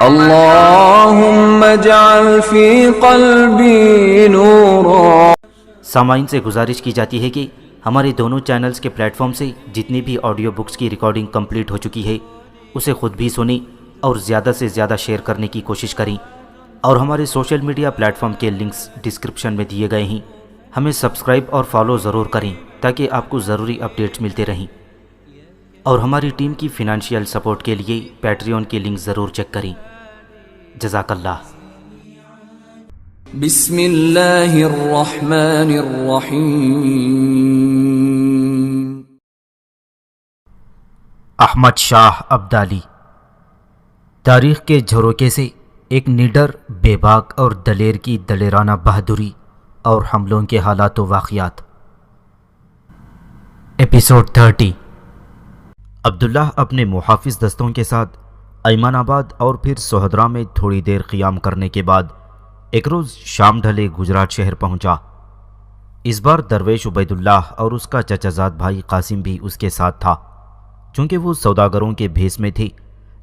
اللهم اجعل في قلبي نورا۔ سامعین سے گزارش کی جاتی ہے کہ ہمارے دونوں چینلز کے پلیٹ فارم سے جتنی بھی آڈیو بکس کی ریکارڈنگ کمپلیٹ ہو چکی ہے اسے خود بھی سنیں اور زیادہ سے زیادہ شیئر کرنے کی کوشش کریں، اور ہمارے سوشل میڈیا پلیٹ فارم کے لنکس ڈسکرپشن میں دیے گئے ہیں، ہمیں سبسکرائب اور فالو ضرور کریں تاکہ آپ کو ضروری اپڈیٹس ملتے رہیں، اور ہماری ٹیم کی فنانشیل سپورٹ کے لیے پیٹریون کی لنک ضرور چیک کریں۔ جزاک اللہ۔ بسم اللہ الرحمن الرحیم۔ احمد شاہ ابدالی۔ تاریخ کے جھروکے سے ایک نڈر، بے باک اور دلیر کی دلیرانہ بہادری اور حملوں کے حالات و واقعات۔ ایپیسوڈ 30۔ عبداللہ اپنے محافظ دستوں کے ساتھ ایمان آباد اور پھر سہدرا میں تھوڑی دیر قیام کرنے کے بعد ایک روز شام ڈھلے گجرات شہر پہنچا۔ اس بار درویش عبید اللہ اور اس کا چچا زاد بھائی قاسم بھی اس کے ساتھ تھا۔ چونکہ وہ سوداگروں کے بھیس میں تھے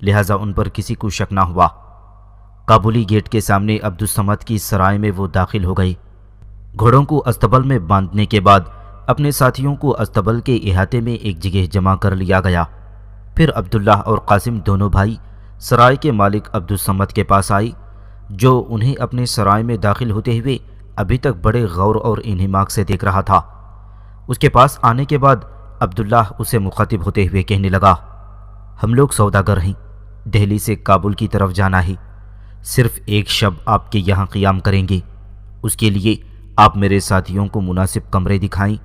لہٰذا ان پر کسی کو شک نہ ہوا۔ کابلی گیٹ کے سامنے عبدالصمد کی سرائے میں وہ داخل ہو گئے۔ گھوڑوں کو استبل میں باندھنے کے بعد اپنے ساتھیوں کو استبل کے احاطے میں ایک جگہ جمع کر لیا گیا۔ پھر عبداللہ اور قاسم دونوں بھائی سرائے کے مالک عبدالصمد کے پاس آئے، جو انہیں اپنے سرائے میں داخل ہوتے ہوئے ابھی تک بڑے غور اور انہماک سے دیکھ رہا تھا۔ اس کے پاس آنے کے بعد عبداللہ اسے مخاطب ہوتے ہوئے کہنے لگا، ہم لوگ سوداگر ہیں، دہلی سے کابل کی طرف جانا ہے، صرف ایک شب آپ کے یہاں قیام کریں گے، اس کے لیے آپ میرے ساتھیوں کو مناسب کمرے دکھائیں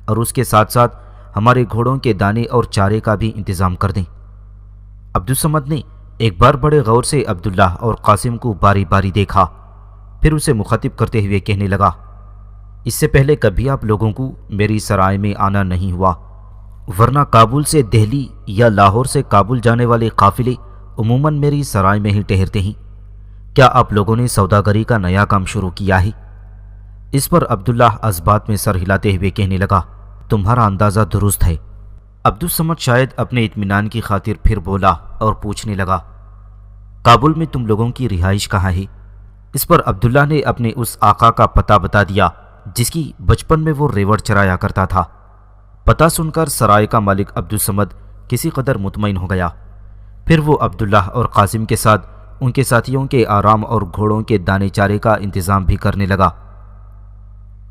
اور اس کے ساتھ ساتھ ہمارے گھوڑوں کے دانے اور چارے کا بھی انتظام کر دیں۔ عبدالصمد نے ایک بار بڑے غور سے عبداللہ اور قاسم کو باری باری دیکھا، پھر اسے مخاطب کرتے ہوئے کہنے لگا، اس سے پہلے کبھی آپ لوگوں کو میری سرائے میں آنا نہیں ہوا، ورنہ کابل سے دہلی یا لاہور سے کابل جانے والے قافلے عموماً میری سرائے میں ہی ٹھہرتے ہیں۔ کیا آپ لوگوں نے سوداگری کا نیا کام شروع کیا ہے؟ اس پر عبداللہ اس بات میں سر ہلاتے ہوئے کہنے لگا، تمہارا اندازہ درست ہے۔ عبدالصمد شاید اپنے اطمینان کی خاطر پھر بولا اور پوچھنے لگا، کابل میں تم لوگوں کی رہائش کہاں ہے؟ اس پر عبداللہ نے اپنے اس آقا کا پتہ بتا دیا جس کی بچپن میں وہ ریوڑ چرایا کرتا تھا۔ پتہ سن کر سرائے کا مالک عبدالصمد کسی قدر مطمئن ہو گیا۔ پھر وہ عبداللہ اور قاسم کے ساتھ ان کے ساتھیوں کے آرام اور گھوڑوں کے دانے چارے کا انتظام بھی کرنے لگا۔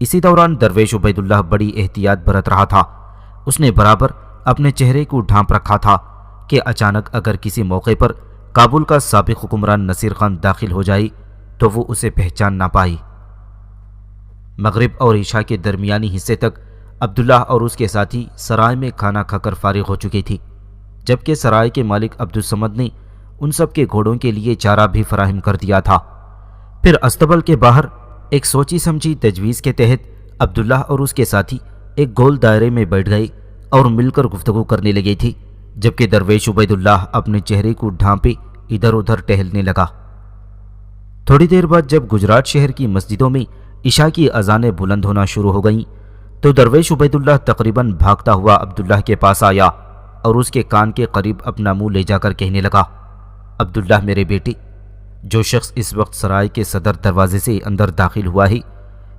اسی دوران درویش عبید اللہ بڑی احتیاط برت رہا تھا۔ اس نے برابر اپنے چہرے کو ڈھانپ رکھا تھا کہ اچانک اگر کسی موقع پر کابل کا سابق حکمران نصیر خان داخل ہو جائے تو وہ اسے پہچان نہ پائے۔ مغرب اور عشاء کے درمیانی حصے تک عبداللہ اور اس کے ساتھی سرائے میں کھانا کھا کر فارغ ہو چکے تھے، جبکہ سرائے کے مالک عبدالصمد نے ان سب کے گھوڑوں کے لیے چارہ بھی فراہم کر دیا تھا۔ پھر استبل کے باہر ایک سوچی سمجھی تجویز کے تحت عبداللہ اور اس کے ساتھی ایک گول دائرے میں بیٹھ گئے اور مل کر گفتگو کرنے لگے تھے، جبکہ درویش عبید اللہ اپنے چہرے کو ڈھانپے ادھر ادھر ٹہلنے لگا۔ تھوڑی دیر بعد جب گجرات شہر کی مسجدوں میں عشاء کی اذانیں بلند ہونا شروع ہو گئیں تو درویش عبید اللہ تقریباً بھاگتا ہوا عبداللہ کے پاس آیا اور اس کے کان کے قریب اپنا منہ لے جا کر کہنے لگا، عبداللہ میرے بیٹے، جو شخص اس وقت سرائے کے صدر دروازے سے اندر داخل ہوا ہے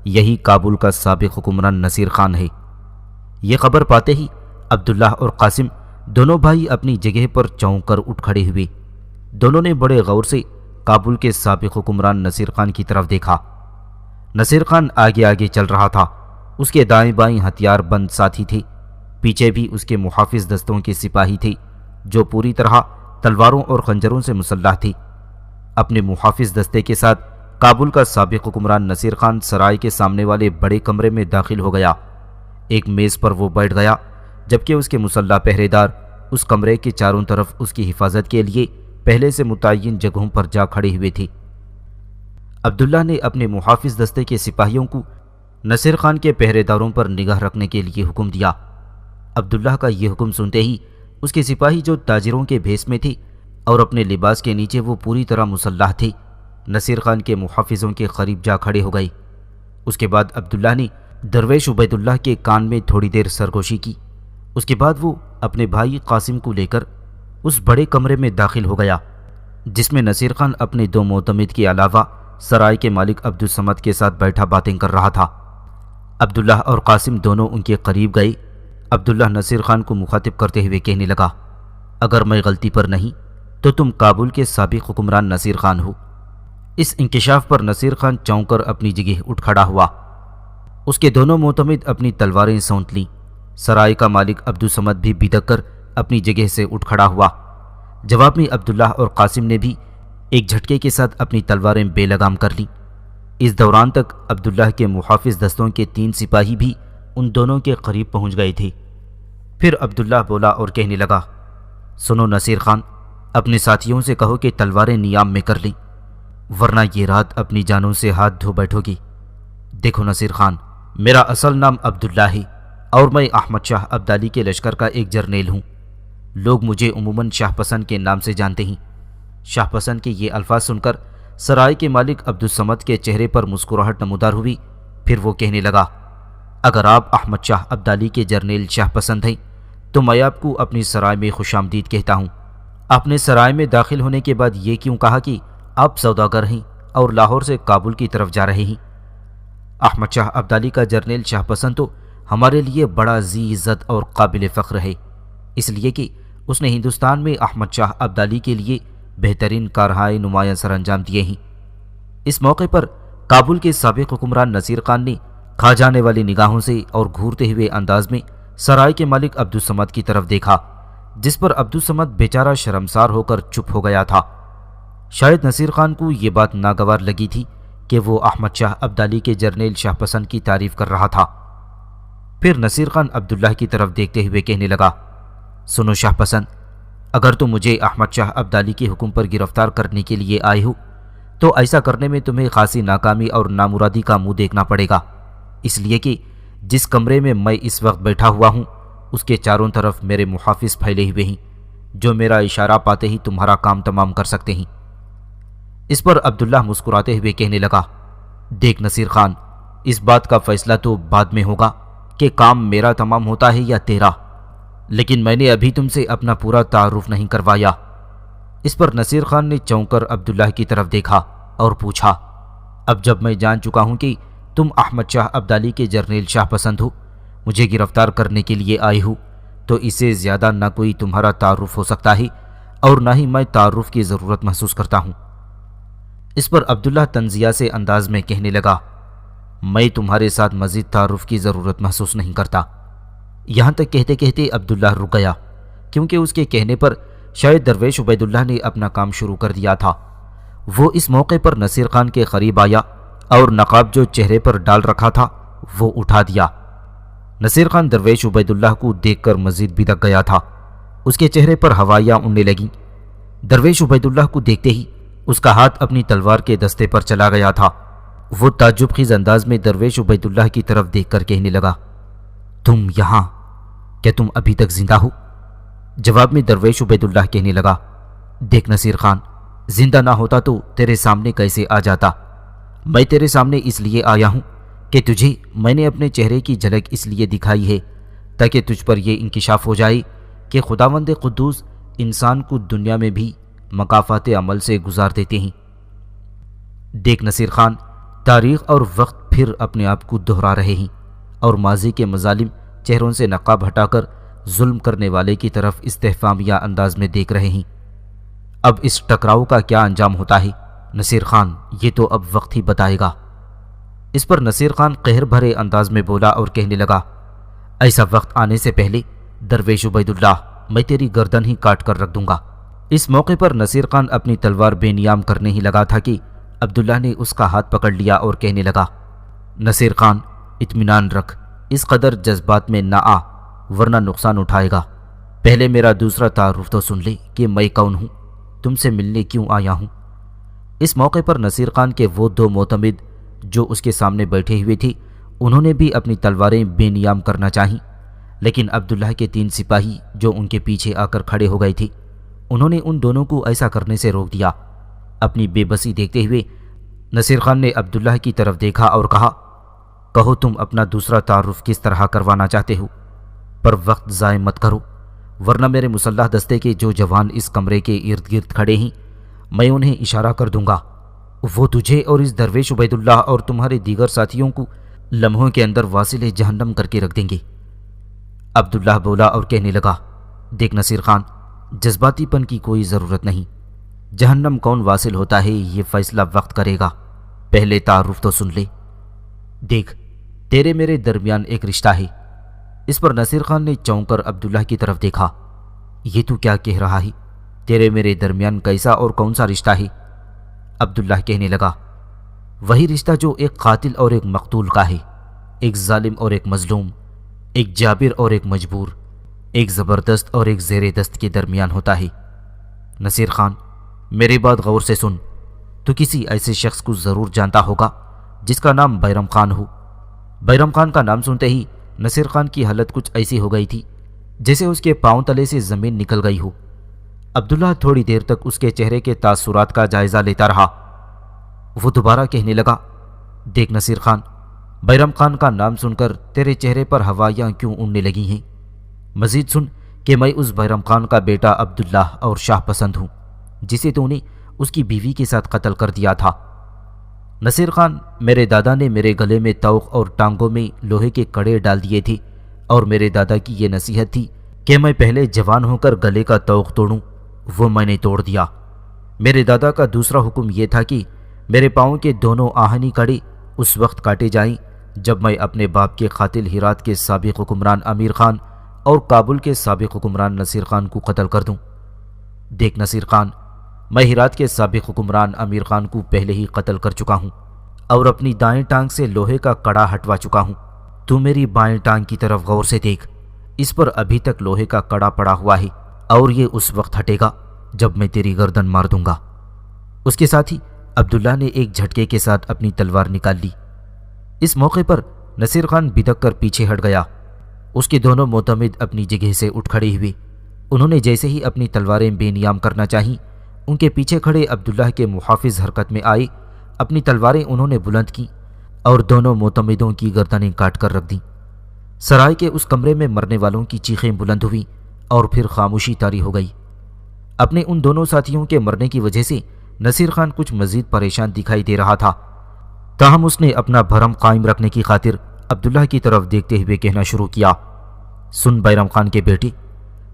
یہی کابل کا سابق حکمران نصیر خان ہے۔ یہ خبر پاتے ہی عبداللہ اور قاسم دونوں بھائی اپنی جگہ پر چونک کر اٹھ کھڑے ہوئے۔ دونوں نے بڑے غور سے کابل کے سابق حکمران نصیر خان کی طرف دیکھا۔ نصیر خان آگے آگے چل رہا تھا، اس کے دائیں بائیں ہتھیار بند ساتھی تھے، پیچھے بھی اس کے محافظ دستوں کے سپاہی تھے جو پوری طرح تلواروں اور خنجروں سے مسلح تھے۔ اپنے محافظ دستے کے ساتھ کابل کا سابق حکمران نصیر خان سرائے کے سامنے والے بڑے کمرے میں داخل ہو گیا۔ ایک میز پر وہ بیٹھ گیا، جبکہ اس کے مسلح پہرے دار اس کمرے کے چاروں طرف اس کی حفاظت کے لیے پہلے سے متعین جگہوں پر جا کھڑے ہوئے تھے۔ عبداللہ نے اپنے محافظ دستے کے سپاہیوں کو نصیر خان کے پہرے داروں پر نگاہ رکھنے کے لیے حکم دیا۔ عبداللہ کا یہ حکم سنتے ہی اس کے سپاہی جو تاجروں کے بھیس میں تھے اور اپنے لباس کے نیچے وہ پوری طرح مسلح تھے، نصیر خان کے محافظوں کے قریب جا کھڑے ہو گئے۔ اس کے بعد عبداللہ نے درویش عبید اللہ کے کان میں تھوڑی دیر سرگوشی کی۔ اس کے بعد وہ اپنے بھائی قاسم کو لے کر اس بڑے کمرے میں داخل ہو گیا۔ جس میں نصیر خان اپنے دو معتمد کے علاوہ سرائے کے مالک عبدالصمد کے ساتھ بیٹھا باتیں کر رہا تھا۔ عبداللہ اور قاسم دونوں ان کے قریب گئے۔ عبداللہ نصیر خان کو مخاطب کرتے ہوئے کہنے لگا، اگر میں غلطی پر نہیں تو تم کابل کے سابق حکمران نصیر خان ہو۔ اس انکشاف پر نصیر خان چونک کر اپنی جگہ اٹھ کھڑا ہوا۔ اس کے دونوں معتمد اپنی تلواریں سونت لیں۔ سرائے کا مالک عبدالصمد بھی بدک کر اپنی جگہ سے اٹھ کھڑا ہوا۔ جواب میں عبداللہ اور قاسم نے بھی ایک جھٹکے کے ساتھ اپنی تلواریں بے لگام کر لیں۔ اس دوران تک عبداللہ کے محافظ دستوں کے 3 سپاہی بھی ان دونوں کے قریب پہنچ گئے تھے۔ پھر عبداللہ بولا اور کہنے لگا، سنو نصیر خان، اپنے ساتھیوں سے کہو کہ تلواریں نیام میں کر لیں، ورنہ یہ رات اپنی جانوں سے ہاتھ دھو بیٹھو گی۔ دیکھو نصیر خان، میرا اصل نام عبداللہ ہے اور میں احمد شاہ ابدالی کے لشکر کا ایک جرنیل ہوں۔ لوگ مجھے عموماً شاہ پسند کے نام سے جانتے ہیں۔ شاہ پسند کے یہ الفاظ سن کر سرائے کے مالک عبدالصمد کے چہرے پر مسکراہٹ نمودار ہوئی۔ پھر وہ کہنے لگا، اگر آپ احمد شاہ ابدالی کے جرنیل شاہ پسند ہیں تو میں آپ کو اپنی سرائے میں خوش آمدید کہتا ہوں۔ آپ نے سرائے میں داخل ہونے کے بعد یہ کیوں کہا کہ آپ سوداگر ہیں اور لاہور سے کابل کی طرف جا رہے ہیں؟ احمد شاہ ابدالی کا جرنیل شاہ پسند تو ہمارے لیے بڑا ذی عزت اور قابل فخر ہے، اس لیے کہ اس نے ہندوستان میں احمد شاہ ابدالی کے لیے بہترین کارہائے نمایاں سر انجام دیے ہیں۔ اس موقع پر کابل کے سابق حکمران نصیر خان نے کھا جانے والی نگاہوں سے اور گھورتے ہوئے انداز میں سرائے کے مالک عبدالصمد کی طرف دیکھا، جس پر عبدالصمد بیچارہ شرمسار ہو کر چپ ہو گیا تھا۔ شاید نصیر خان کو یہ بات ناگوار لگی تھی کہ وہ احمد شاہ ابدالی کے جرنیل شاہ پسند کی تعریف کر رہا تھا۔ پھر نصیر خان عبداللہ کی طرف دیکھتے ہوئے کہنے لگا، سنو شاہ پسند، اگر تم مجھے احمد شاہ ابدالی کے حکم پر گرفتار کرنے کے لیے آئے ہو تو ایسا کرنے میں تمہیں خاصی ناکامی اور نامرادی کا منہ دیکھنا پڑے گا، اس لیے کہ جس کمرے میں میں اس وقت بیٹھا ہوا ہوں اس کے چاروں طرف میرے محافظ پھیلے ہوئے ہیں، جو میرا اشارہ پاتے ہی تمہارا کام تمام کر سکتے ہیں۔ اس پر عبداللہ مسکراتے ہوئے کہنے لگا، دیکھ نصیر خان، اس بات کا فیصلہ تو بعد میں ہوگا کہ کام میرا تمام ہوتا ہے یا تیرا، لیکن میں نے ابھی تم سے اپنا پورا تعارف نہیں کروایا۔ اس پر نصیر خان نے چونک کر عبداللہ کی طرف دیکھا اور پوچھا، اب جب میں جان چکا ہوں کہ تم احمد شاہ ابدالی کے جرنیل شاہ پسند ہو، مجھے گرفتار کرنے کے لیے آئے ہو، تو اس سے زیادہ نہ کوئی تمہارا تعارف ہو سکتا ہے اور نہ ہی میں تعارف کی ضرورت محسوس کرتا ہوں۔ اس پر عبداللہ طنزیہ سے انداز میں کہنے لگا، میں تمہارے ساتھ مزید تعارف کی ضرورت محسوس نہیں کرتا۔ یہاں تک کہتے کہتے عبداللہ رک گیا، کیونکہ اس کے کہنے پر شاید درویش عبیداللہ نے اپنا کام شروع کر دیا تھا۔ وہ اس موقع پر نصیر خان کے قریب آیا اور نقاب جو چہرے پر ڈال رکھا تھا وہ اٹھا دیا۔ نصیر خان درویش عبیداللہ کو دیکھ کر مزید بدک گیا تھا، اس کے چہرے پر ہوائیاں اڑنے لگیں۔ درویش عبیداللہ کو دیکھتے ہی اس کا ہاتھ اپنی تلوار کے دستے پر چلا گیا تھا۔ وہ تعجب خیز انداز میں درویش عبیداللہ کی طرف دیکھ کر کہنے لگا، تم یہاں؟ کیا تم ابھی تک زندہ ہو؟ جواب میں درویش عبیداللہ کہنے لگا، دیکھ نصیر خان، زندہ نہ ہوتا تو تیرے سامنے کیسے آ جاتا؟ میں تیرے سامنے اس لیے آیا ہوں کہ تجھے میں نے اپنے چہرے کی جھلک اس لیے دکھائی ہے تاکہ تجھ پر یہ انکشاف ہو جائے کہ خداوند قدوس انسان کو دنیا میں بھی مکافات عمل سے گزار دیتے ہیں۔ دیکھ نصیر خان، تاریخ اور وقت پھر اپنے آپ کو دہرا رہے ہیں اور ماضی کے مظالم چہروں سے نقاب ہٹا کر ظلم کرنے والے کی طرف استحفامیہ انداز میں دیکھ رہے ہیں۔ اب اس ٹکراؤ کا کیا انجام ہوتا ہے نصیر خان، یہ تو اب وقت ہی بتائے گا۔ اس پر نصیر خان قہر بھرے انداز میں بولا اور کہنے لگا، ایسا وقت آنے سے پہلے درویش عبیداللہ، میں تیری گردن ہی کاٹ کر رکھ دوں گا۔ اس موقع پر نصیر خان اپنی تلوار بے نیام کرنے ہی لگا تھا کہ عبداللہ نے اس کا ہاتھ پکڑ لیا اور کہنے لگا، نصیر خان، اطمینان رکھ، اس قدر جذبات میں نہ آ ورنہ نقصان اٹھائے گا۔ پہلے میرا دوسرا تعارف تو سن لے کہ میں کون ہوں، تم سے ملنے کیوں آیا ہوں۔ اس موقع پر نصیر خان کے وہ دو معتمد جو اس کے سامنے بیٹھے ہوئے تھے انہوں نے بھی اپنی تلواریں بے نیام کرنا چاہیں، لیکن عبداللہ کے 3 سپاہی جو ان کے پیچھے آ کر کھڑے ہو گئے تھے انہوں نے ان دونوں کو ایسا کرنے سے روک دیا۔ اپنی بے بسی دیکھتے ہوئے نصیر خان نے عبداللہ کی طرف دیکھا اور کہا، کہو تم اپنا دوسرا تعارف کس طرح کروانا چاہتے ہو، پر وقت ضائع مت کرو ورنہ میرے مسلح دستے کے جو جوان اس کمرے کے ارد گرد کھڑے ہیں میں انہیں اشارہ کر دوں گا، وہ تجھے اور اس درویش عبید اللہ اور تمہارے دیگر ساتھیوں کو لمحوں کے اندر واصل جہنم کر کے رکھ دیں گے۔ عبداللہ بولا اور کہنے لگا، دیکھ نصیر خان، جذباتی پن کی کوئی ضرورت نہیں، جہنم کون واصل ہوتا ہے یہ فیصلہ وقت کرے گا، پہلے تعارف تو سن لے۔ دیکھ، تیرے میرے درمیان ایک رشتہ ہے۔ اس پر نصیر خان نے چونک کر عبداللہ کی طرف دیکھا۔ یہ تو کیا کہہ رہا ہے؟ تیرے میرے درمیان کیسا اور کون سا رشتہ ہے؟ عبداللہ کہنے لگا، وہی رشتہ جو ایک قاتل اور ایک مقتول کا ہے، ایک ظالم اور ایک مظلوم، ایک جابر اور ایک مجبور، ایک زبردست اور ایک زیر دست کے درمیان ہوتا ہے۔ نصیر خان، میری بات غور سے سن، تو کسی ایسے شخص کو ضرور جانتا ہوگا جس کا نام بیرم خان ہو۔ بیرم خان کا نام سنتے ہی نصیر خان کی حالت کچھ ایسی ہو گئی تھی جیسے اس کے پاؤں تلے سے زمین نکل گئی ہو۔ عبداللہ تھوڑی دیر تک اس کے چہرے کے تاثرات کا جائزہ لیتا رہا۔ وہ دوبارہ کہنے لگا، دیکھ نصیر خان، بیرم خان کا نام سن کر تیرے چہرے پر ہوائیاں کیوں اڑنے لگی ہیں؟ مزید سن کہ میں اس بیرم خان کا بیٹا عبداللہ اور شاہ پسند ہوں جسے تو نے اس کی بیوی کے ساتھ قتل کر دیا تھا۔ نصیر خان، میرے دادا نے میرے گلے میں توق اور ٹانگوں میں لوہے کے کڑے ڈال دیے تھے، اور میرے دادا کی یہ نصیحت تھی کہ میں پہلے جوان ہو کر گلے کا توق توڑوں، وہ میں نے توڑ دیا۔ میرے دادا کا دوسرا حکم یہ تھا کہ میرے پاؤں کے دونوں آہنی کڑے اس وقت کاٹے جائیں جب میں اپنے باپ کے قاتل ہرات کے سابق حکمران امیر خان اور کابل کے سابق حکمران نصیر خان کو قتل کر دوں۔ دیکھ نصیر خان، میں ہرات کے سابق حکمران امیر خان کو پہلے ہی قتل کر چکا ہوں اور اپنی دائیں ٹانگ سے لوہے کا کڑا ہٹوا چکا ہوں۔ تو میری بائیں ٹانگ کی طرف غور سے دیکھ، اس پر ابھی تک لوہے کا کڑا پڑا ہوا ہے، اور یہ اس وقت ہٹے گا جب میں تیری گردن مار دوں گا۔ اس کے ساتھ ہی عبداللہ نے ایک جھٹکے کے ساتھ اپنی تلوار نکال لی۔ اس موقع پر نصیر خان بدک کر پیچھے ہٹ گیا۔ اس کے دونوں معتمد اپنی جگہ سے اٹھ کھڑے ہوئے۔ انہوں نے جیسے ہی اپنی تلواریں بے نیام کرنا چاہیں، ان کے پیچھے کھڑے عبداللہ کے محافظ حرکت میں آئے، اپنی تلواریں انہوں نے بلند کی اور دونوں معتمدوں کی گردنیں کاٹ کر رکھ دیں۔ سرائے کے اس کمرے میں مرنے والوں کی چیخیں بلند ہوئیں اور پھر خاموشی طاری ہو گئی۔ اپنے ان دونوں ساتھیوں کے مرنے کی وجہ سے نصیر خان کچھ مزید پریشان دکھائی دے رہا تھا، تاہم اس نے اپنا بھرم قائم رکھنے کی خاطر عبداللہ کی طرف دیکھتے ہوئے کہنا شروع کیا، سن بیرم خان کے بیٹے،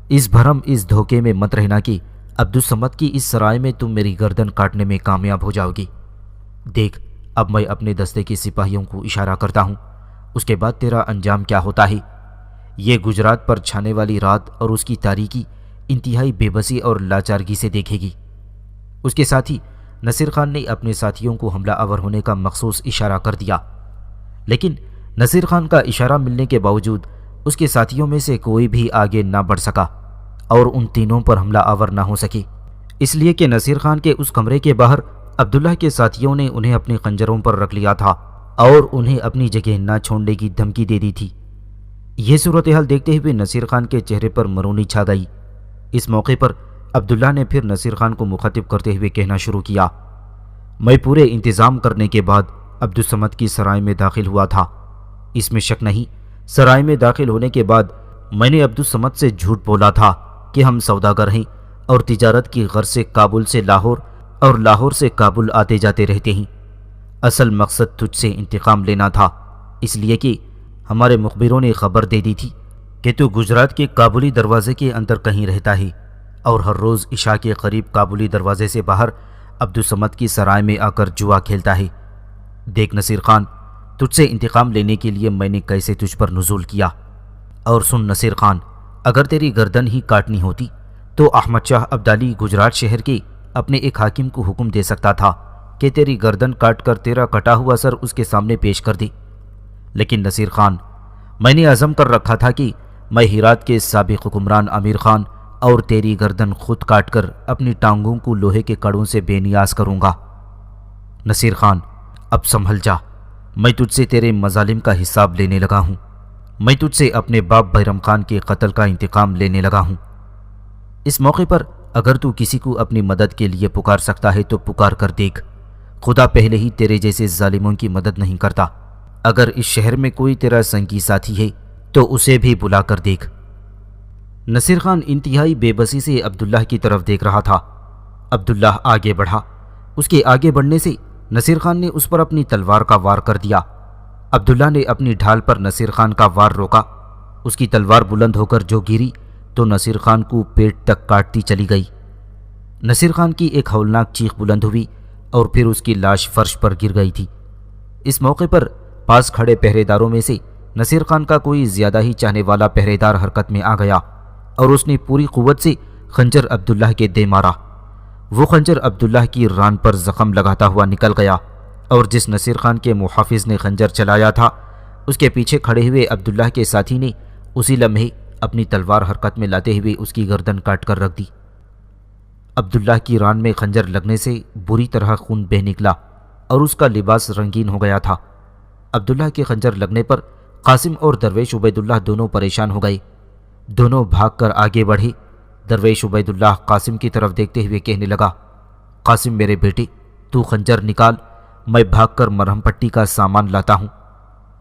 اس بھرم، اس دھوکے میں مت رہنا کہ عبدالصمد کی اس سرائے میں تم میری گردن کاٹنے میں کامیاب ہو جاؤ گی۔ دیکھ، اب میں اپنے دستے کے سپاہیوں کو اشارہ کرتا ہوں، اس کے بعد تیرا انجام کیا ہوتا ہے۔ یہ گجرات پر چھانے والی رات اور اس کی تاریکی انتہائی بے بسی اور لاچارگی سے دیکھے گی۔ اس کے ساتھ ہی نصیر خان نے اپنے ساتھیوں کو حملہ آور ہونے کا مخصوص اشارہ کر دیا، لیکن نصیر خان کا اشارہ ملنے کے باوجود اس کے ساتھیوں میں سے کوئی بھی آگے نہ بڑھ سکا اور ان تینوں پر حملہ آور نہ ہو سکے، اس لیے کہ نصیر خان کے اس کمرے کے باہر عبداللہ کے ساتھیوں نے انہیں اپنے خنجروں پر رکھ لیا تھا اور انہیں اپنی جگہ نہ چھوڑنے کی دھمکی دے دی تھی۔ یہ صورتحال دیکھتے ہوئے نصیر خان کے چہرے پر مرونی چھا گئی۔ اس موقع پر عبداللہ نے پھر نصیر خان کو مخاطب کرتے ہوئے کہنا شروع کیا، میں پورے انتظام کرنے کے بعد عبدالصمد کی سرائے میں داخل ہوا تھا۔ اس میں شک نہیں، سرائے میں داخل ہونے کے بعد میں نے عبدالصمد سے جھوٹ بولا تھا کہ ہم سوداگر ہیں اور تجارت کی غرض سے کابل سے لاہور اور لاہور سے کابل آتے جاتے رہتے ہیں۔ اصل مقصد تجھ سے انتقام لینا تھا، اس لیے کہ ہمارے مخبروں نے خبر دے دی تھی کہ تو گجرات کے کابلی دروازے کے اندر کہیں رہتا ہے اور ہر روز عشاء کے قریب کابلی دروازے سے باہر عبدالصمد کی سرائے میں آ کر جوا کھیلتا ہے۔ دیکھ نصیر خان، تجھ سے انتقام لینے کے لیے میں نے کیسے تجھ پر نزول کیا، اور سن نصیر خان، اگر تیری گردن ہی کاٹنی ہوتی تو احمد شاہ ابدالی گجرات شہر کے اپنے ایک حاکم کو حکم دے سکتا تھا کہ تیری گردن کاٹ کر تیرا کٹا ہوا سر اس کے سامنے پیش کر دے، لیکن نصیر خان، میں نے عزم کر رکھا تھا کہ میں ہرات کے سابق حکمران امیر خان اور تیری گردن خود کاٹ کر اپنی ٹانگوں کو لوہے کے کڑوں سے بے نیاز کروں گا۔ نصیر خان، اب سنبھل جا، میں تجھ سے تیرے مظالم کا حساب لینے لگا ہوں، میں تجھ سے اپنے باپ بیرم خان کے قتل کا انتقام لینے لگا ہوں۔ اس موقع پر اگر تو کسی کو اپنی مدد کے لیے پکار سکتا ہے تو پکار کر دیکھ، خدا پہلے ہی تیرے جیسے ظالموں کی مدد نہیں کرتا۔ اگر اس شہر میں کوئی تیرا سنگی ساتھی ہے تو اسے بھی بلا کر دیکھ۔ نصیر خان انتہائی بے بسی سے عبداللہ کی طرف دیکھ رہا تھا عبداللہ آگے بڑھا۔ اس کے آگے بڑھنے سے نصیر خان نے اس پر اپنی تلوار کا وار کر دیا۔ عبداللہ نے اپنی ڈھال پر نصیر خان کا وار روکا۔ اس کی تلوار بلند ہو کر جو گری تو نصیر خان کو پیٹ تک کاٹتی چلی گئی۔ نصیر خان کی ایک ہولناک چیخ بلند ہوئی اور پھر اس کی لاش فرش پر گر گئی تھی۔ اس موقع پر پاس کھڑے پہرے داروں میں سے نصیر خان کا کوئی زیادہ ہی چاہنے والا پہرے دار حرکت میں آ گیا اور اس نے پوری قوت سے خنجر عبداللہ کے دے مارا۔ وہ خنجر عبداللہ کی ران پر زخم لگاتا ہوا نکل گیا اور جس نصیر خان کے محافظ نے خنجر چلایا تھا اس کے پیچھے کھڑے ہوئے عبداللہ کے ساتھی نے اسی لمحے اپنی تلوار حرکت میں لاتے ہوئے اس کی گردن کاٹ کر رکھ دی۔ عبداللہ کی ران میں خنجر لگنے سے بری طرح خون بہہ نکلا اور اس کا لباس رنگین ہو گیا تھا۔ عبداللہ کے خنجر لگنے پر قاسم اور درویش عبید اللہ دونوں پریشان ہو گئے۔ دونوں بھاگ کر آگے بڑھے۔ درویش عبید اللہ قاسم کی طرف دیکھتے ہوئے کہنے لگا، قاسم میرے بیٹے، تو خنجر نکال، میں بھاگ کر مرہم پٹی کا سامان لاتا ہوں۔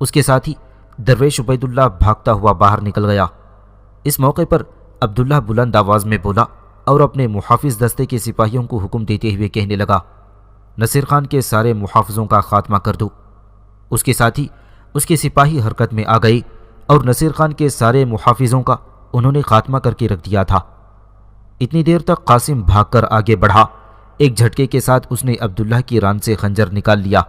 اس کے ساتھ ہی درویش عبید اللہ بھاگتا ہوا باہر نکل گیا۔ اس موقع پر عبداللہ بلند آواز میں بولا اور اپنے محافظ دستے کے سپاہیوں کو حکم دیتے ہوئے کہنے لگا، نصیر خان کے سارے محافظوں کا خاتمہ کر دو۔ اس کے ساتھ ہی اس کے سپاہی حرکت میں آ گئے اور نصیر خان کے سارے محافظوں کا انہوں نے خاتمہ کر کے رکھ دیا تھا۔ اتنی دیر تک قاسم بھاگ کر آگے بڑھا۔ ایک جھٹکے کے ساتھ اس نے عبداللہ کی ران سے خنجر نکال لیا۔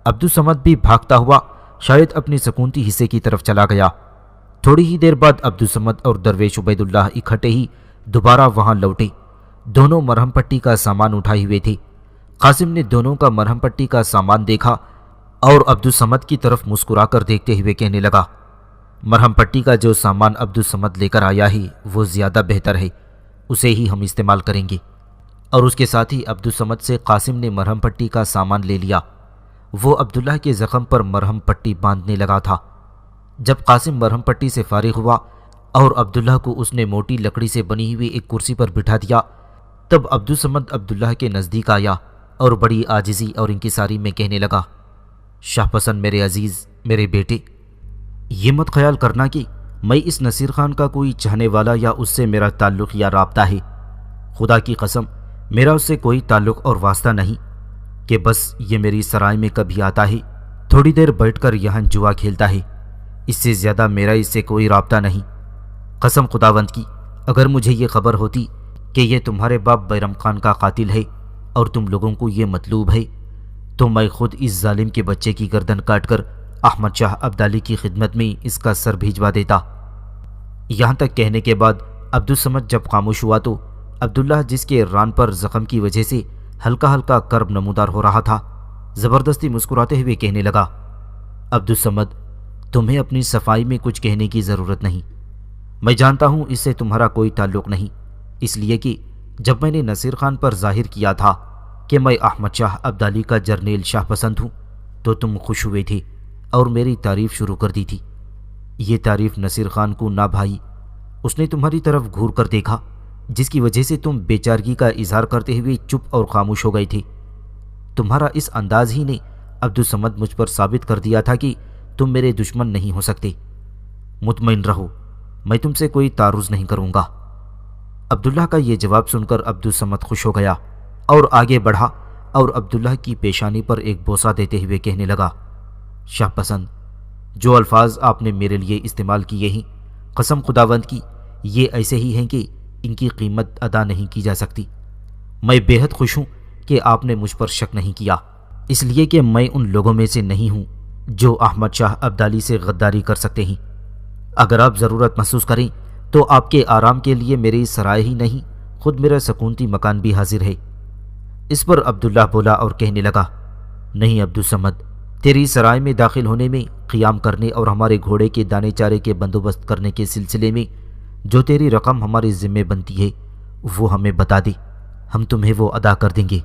عبدالصمد بھی بھاگتا ہوا شاید اپنی سکونتی حصے کی طرف چلا گیا۔ تھوڑی ہی دیر بعد عبدالصمد اور درویش عبید اللہ اکٹھے ہی دوبارہ وہاں لوٹے۔ دونوں مرہم پٹی کا سامان اٹھائے ہوئے تھے۔ قاسم نے دونوں کا مرہم پٹی کا سامان دیکھا اور عبدالصمد کی طرف مسکرا کر دیکھتے ہوئے کہنے لگا، مرہم پٹی کا جو سامان عبدالصمد لے کر آیا ہے وہ زیادہ بہتر ہے، اسے ہی ہم استعمال کریں گے۔ اور اس کے ساتھ ہی عبدالصمد سے قاسم نے مرہم پٹی کا سامان لے لیا۔ وہ عبداللہ کے زخم پر مرہم پٹی باندھنے لگا تھا۔ جب قاسم مرہم پٹی سے فارغ ہوا اور عبداللہ کو اس نے موٹی لکڑی سے بنی ہوئی ایک کرسی پر بٹھا دیا، تب عبدالصمد عبداللہ کے نزدیک آیا اور بڑی عاجزی اور انکساری میں کہنے لگا، شاہ پسند میرے عزیز، میرے بیٹے، یہ مت خیال کرنا کہ میں اس نصیر خان کا کوئی چاہنے والا یا اس سے میرا تعلق یا رابطہ ہے۔ خدا کی قسم میرا اس سے کوئی تعلق اور واسطہ نہیں کہ بس یہ میری سرائے میں کبھی آتا ہے، تھوڑی دیر بیٹھ کر یہاں جوا کھیلتا ہے، اس سے زیادہ میرا اس سے کوئی رابطہ نہیں۔ قسم خداوند کی، اگر مجھے یہ خبر ہوتی کہ یہ تمہارے باپ بیرم خان کا قاتل ہے اور تم لوگوں کو یہ مطلوب ہے تو میں خود اس ظالم کے بچے کی گردن کاٹ کر احمد شاہ ابدالی کی خدمت میں اس کا سر بھیجوا دیتا۔ یہاں تک کہنے کے بعد عبدالصمد جب خاموش ہوا تو عبداللہ، جس کے ران پر زخم کی وجہ سے ہلکا ہلکا کرب نمودار ہو رہا تھا، زبردستی مسکراتے ہوئے کہنے لگا، عبدالصمد، تمہیں اپنی صفائی میں کچھ کہنے کی ضرورت نہیں۔ میں جانتا ہوں اس سے تمہارا کوئی تعلق نہیں، اس لیے کہ جب میں نے نصیر خان پر ظاہر کیا تھا کہ میں احمد شاہ ابدالی کا جرنیل شاہ پسند ہوں تو تم خوش ہوئے تھے اور میری تعریف شروع کر دی تھی۔ یہ تعریف نصیر خان کو نہ بھائی، اس نے تمہاری طرف گھور کر دیکھا، جس کی وجہ سے تم بے چارگی کا اظہار کرتے ہوئے چپ اور خاموش ہو گئے تھے۔ تمہارا اس انداز ہی نے عبدالصمد مجھ پر ثابت کر دیا تھا کہ تم میرے دشمن نہیں ہو سکتے۔ مطمئن رہو، میں تم سے کوئی تعارض نہیں کروں گا۔ عبداللہ کا یہ جواب سن کر عبدالصمد خوش ہو گیا اور آگے بڑھا اور عبداللہ کی پیشانی پر ایک بوسہ دیتے ہوئے کہنے لگا، شاہ پسند، جو الفاظ آپ نے میرے لیے استعمال کیے ہیں، قسم خداوند کی یہ ایسے ہی ہیں کہ ان کی قیمت ادا نہیں کی جا سکتی۔ میں بے حد خوش ہوں کہ آپ نے مجھ پر شک نہیں کیا، اس لیے کہ میں ان لوگوں میں سے نہیں ہوں جو احمد شاہ ابدالی سے غداری کر سکتے ہیں۔ اگر آپ ضرورت محسوس کریں تو آپ کے آرام کے لیے میری سرائے ہی نہیں، خود میرا سکونتی مکان بھی حاضر ہے۔ اس پر عبداللہ بولا اور کہنے لگا، نہیں عبدالصمد، تیری سرائے میں داخل ہونے میں، قیام کرنے اور ہمارے گھوڑے کے دانے چارے کے بندوبست کرنے کے سلسلے میں جو تیری رقم ہمارے ذمے بنتی ہے وہ ہمیں بتا دے، ہم تمہیں وہ ادا کر دیں گے،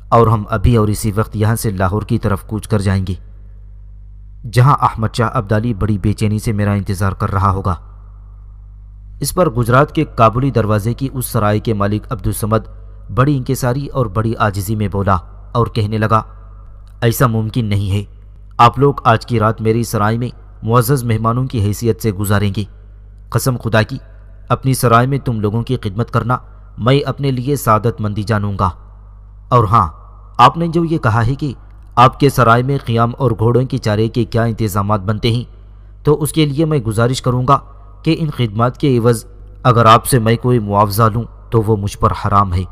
اور ہم ابھی اور اسی وقت یہاں سے لاہور کی طرف کوچ کر جائیں گے، جہاں احمد شاہ ابدالی بڑی بے چینی سے میرا انتظار کر رہا ہوگا۔ اس پر گجرات کے کابلی دروازے کی اس سرائے کے مالک عبدالصمد بڑی انکساری اور بڑی عاجزی میں بولا اور کہنے لگا، ایسا ممکن نہیں ہے، آپ لوگ آج کی رات میری سرائے میں معزز مہمانوں کی حیثیت سے گزاریں گے۔ قسم خدا کی، اپنی سرائے میں تم لوگوں کی خدمت کرنا میں اپنے لیے سعادت مندی جانوں گا۔ اور ہاں، آپ نے جو یہ کہا ہے کہ آپ کے سرائے میں قیام اور گھوڑوں کے چارے کے کیا انتظامات بنتے ہیں، تو اس کے لیے میں گزارش کروں گا کہ ان خدمات کے عوض اگر آپ سے میں کوئی معاوضہ لوں تو وہ مجھ پر حرام ہے۔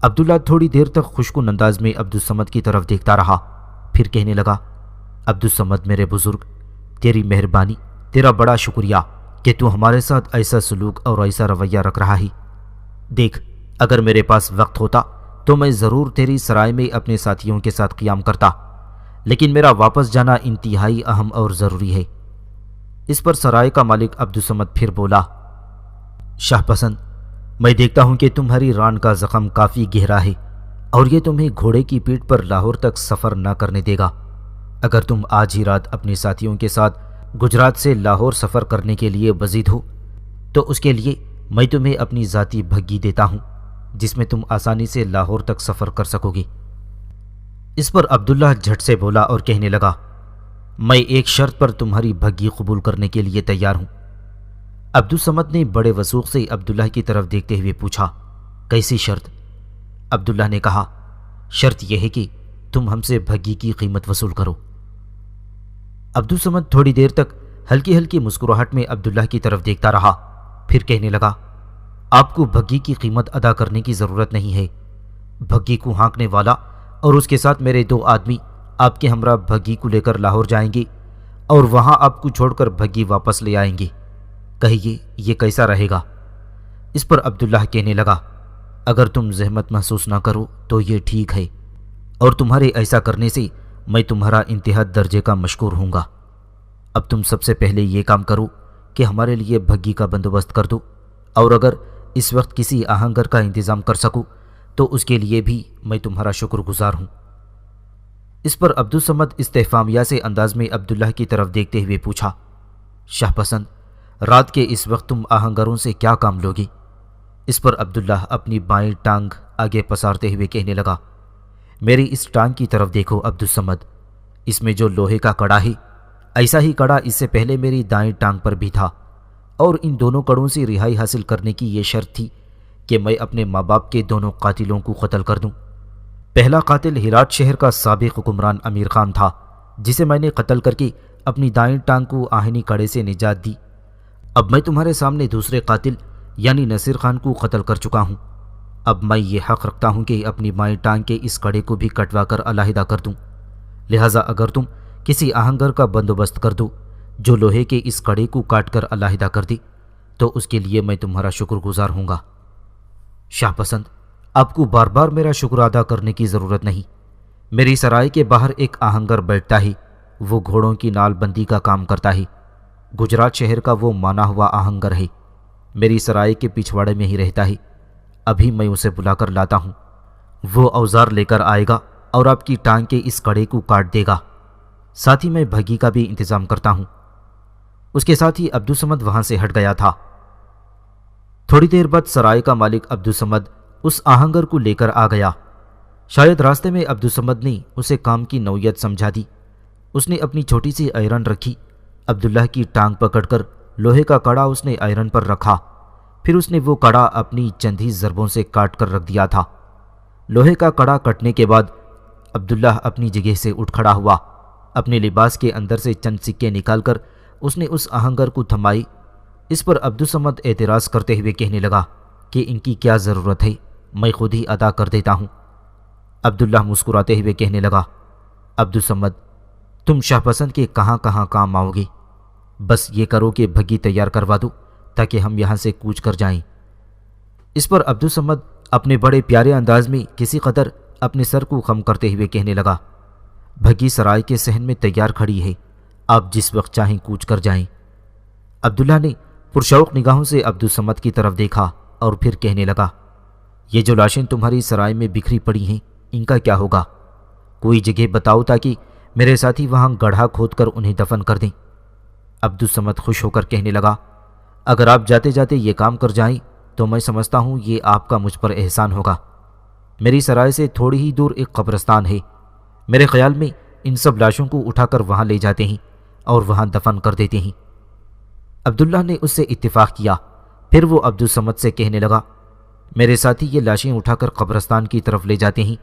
عبداللہ تھوڑی دیر تک خوشکن انداز میں عبدالصمد کی طرف دیکھتا رہا، پھر کہنے لگا، عبدالصمد میرے بزرگ، تیری مہربانی، تیرا بڑا شکریہ کہ تو ہمارے ساتھ ایسا سلوک اور ایسا رویہ رکھ رہا ہے۔ دیکھ، اگر میرے پاس وقت ہوتا تو میں ضرور تیری سرائے میں اپنے ساتھیوں کے ساتھ قیام کرتا، لیکن میرا واپس جانا انتہائی اہم اور ضروری ہے۔ اس پر سرائے کا مالک عبدالصمد پھر بولا، شاہ پسند، میں دیکھتا ہوں کہ تمہاری ران کا زخم کافی گہرا ہے اور یہ تمہیں گھوڑے کی پیٹھ پر لاہور تک سفر نہ کرنے دے گا۔ اگر تم آج ہی رات اپنے ساتھیوں کے ساتھ گجرات سے لاہور سفر کرنے کے لیے وزید ہو تو اس کے لیے میں تمہیں اپنی ذاتی بھگی دیتا ہوں، جس میں تم آسانی سے لاہور تک سفر کر سکو گے۔ اس پر عبداللہ جھٹ سے بولا اور کہنے لگا، میں ایک شرط پر تمہاری بھگی قبول کرنے کے لیے تیار ہوں۔ عبدالصمد نے بڑے وثوق سے عبداللہ کی طرف دیکھتے ہوئے پوچھا، کیسی شرط؟ عبداللہ نے کہا، شرط یہ ہے کہ تم ہم سے بھگی کی قیمت وصول کرو۔ عبدالصمد تھوڑی دیر تک ہلکی ہلکی مسکراہٹ میں عبداللہ کی طرف دیکھتا رہا، پھر کہنے لگا، آپ کو بھگی کی قیمت ادا کرنے کی ضرورت نہیں ہے۔ بھگی کو ہانکنے والا اور اس کے ساتھ میرے 2 آدمی آپ کے ہمراہ بھگی کو لے کر لاہور جائیں گے اور وہاں آپ کو چھوڑ کر بھگی واپس لے آئیں گے۔ کہیے یہ کیسا رہے گا؟ اس پر عبداللہ کہنے لگا، اگر تم زحمت محسوس نہ کرو تو یہ ٹھیک ہے، اور تمہارے ایسا کرنے سے میں تمہارا انتہا درجے کا مشکور ہوں گا۔ اب تم سب سے پہلے یہ کام کرو کہ ہمارے لیے بھگی کا بندوبست کر دو، اور اگر اس وقت کسی آہنگر کا انتظام کر سکو تو اس کے لیے بھی میں تمہارا شکر گزار ہوں۔ اس پر عبدالصمد استفہامیہ سے انداز میں عبداللہ کی طرف دیکھتے ہوئے پوچھا، شاہ پسند، رات کے اس وقت تم آہنگروں سے کیا کام لوگے؟ اس پر عبداللہ اپنی بائیں ٹانگ آگے پسارتے ہوئے کہنے لگا، میری اس ٹانگ کی طرف دیکھو عبدالصمد، اس میں جو لوہے کا کڑا ہے، ایسا ہی کڑا اس سے پہلے میری دائیں ٹانگ پر بھی تھا، اور ان دونوں کڑوں سے رہائی حاصل کرنے کی یہ شرط تھی کہ میں اپنے ماں باپ کے دونوں قاتلوں کو قتل کر دوں۔ پہلا قاتل ہرات شہر کا سابق حکمران امیر خان تھا، جسے میں نے قتل کر کے اپنی دائیں ٹانگ کو آہنی کڑے سے نجات دی۔ اب میں تمہارے سامنے دوسرے قاتل یعنی نصیر خان کو قتل کر چکا ہوں۔ اب میں یہ حق رکھتا ہوں کہ اپنی بائیں ٹانگ کے اس کڑے کو بھی کٹوا کر علیحدہ کر دوں، لہٰذا اگر تم کسی آہنگر کا بندوبست کر دو جو لوہے کے اس کڑے کو کاٹ کر علیحدہ کر دے تو اس کے لیے میں تمہارا شکر گزار ہوں گا۔ شاہ پسند، آپ کو بار بار میرا شکر ادا کرنے کی ضرورت نہیں۔ میری سرائے کے باہر ایک آہنگر بیٹھتا ہے، وہ گھوڑوں کی نال بندی کا کام کرتا ہے۔ گجرات شہر کا وہ مانا ہوا آہنگر ہے، میری سرائے کے پچھواڑے میں ہی رہتا ہے۔ ابھی میں اسے بلا کر لاتا ہوں، وہ اوزار لے کر آئے گا اور آپ کی ٹانگ کے اس کڑے کو کاٹ دے گا۔ ساتھ ہی میں بھگی کا بھی انتظام کرتا ہوں۔ اس کے ساتھ ہی عبدالصمد وہاں سے ہٹ گیا تھا۔ تھوڑی دیر بعد سرائے کا مالک عبدالصمد اس آہنگر کو لے کر آ گیا۔ شاید راستے میں عبدالصمد نے اسے کام کی نوعیت سمجھا دی۔ اس نے اپنی چھوٹی سی آئرن رکھی، عبداللہ کی ٹانگ پکڑ کر لوہے کا کڑا اس نے آئرن پر رکھا، پھر اس نے وہ کڑا اپنی چند ہی ضربوں سے کاٹ کر رکھ دیا تھا۔ لوہے کا کڑا کٹنے کے بعد عبداللہ اپنی جگہ سے اٹھ کھڑا ہوا، اپنے لباس کے اندر سے چند سکے نکال کر اس نے اس آہنگر کو تھمائی۔ اس پر عبدالصمد اعتراض کرتے ہوئے کہنے لگا کہ ان کی کیا ضرورت ہے، میں خود ہی ادا کر دیتا ہوں۔ عبداللہ مسکراتے ہوئے کہنے لگا، عبدالصمد، تم شاہ پسند کے کہاں کہاں کام آؤ گے، بس یہ کرو کہ بھگی تیار کروا دو تاکہ ہم یہاں سے کوچ کر جائیں۔ اس پر عبدالصمد اپنے بڑے پیارے انداز میں کسی قدر اپنے سر کو خم کرتے ہوئے کہنے لگا، بھگی سرائے کے صحن میں تیار کھڑی ہے، آپ جس وقت چاہیں کوچ کر جائیں۔ عبداللہ نے پرشوق نگاہوں سے عبدالصمد کی طرف دیکھا اور پھر کہنے لگا، یہ جو لاشیں تمہاری سرائے میں بکھری پڑی ہیں، ان کا کیا ہوگا؟ کوئی جگہ بتاؤ تاکہ میرے ساتھی وہاں گڑھا کھود کر انہیں دفن کر دیں۔ عبدالصمد خوش ہو کر کہنے لگا، اگر آپ جاتے جاتے یہ کام کر جائیں تو میں سمجھتا ہوں یہ آپ کا مجھ پر احسان ہوگا۔ میری سرائے سے تھوڑی ہی دور ایک قبرستان ہے، میرے خیال میں ان سب لاشوں کو اٹھا کر وہاں لے جاتے ہیں اور وہاں دفن کر دیتے ہیں۔ عبداللہ نے اس سے اتفاق کیا، پھر وہ عبدالصمد سے کہنے لگا، میرے ساتھی یہ لاشیں اٹھا کر قبرستان کی طرف لے جاتے ہیں،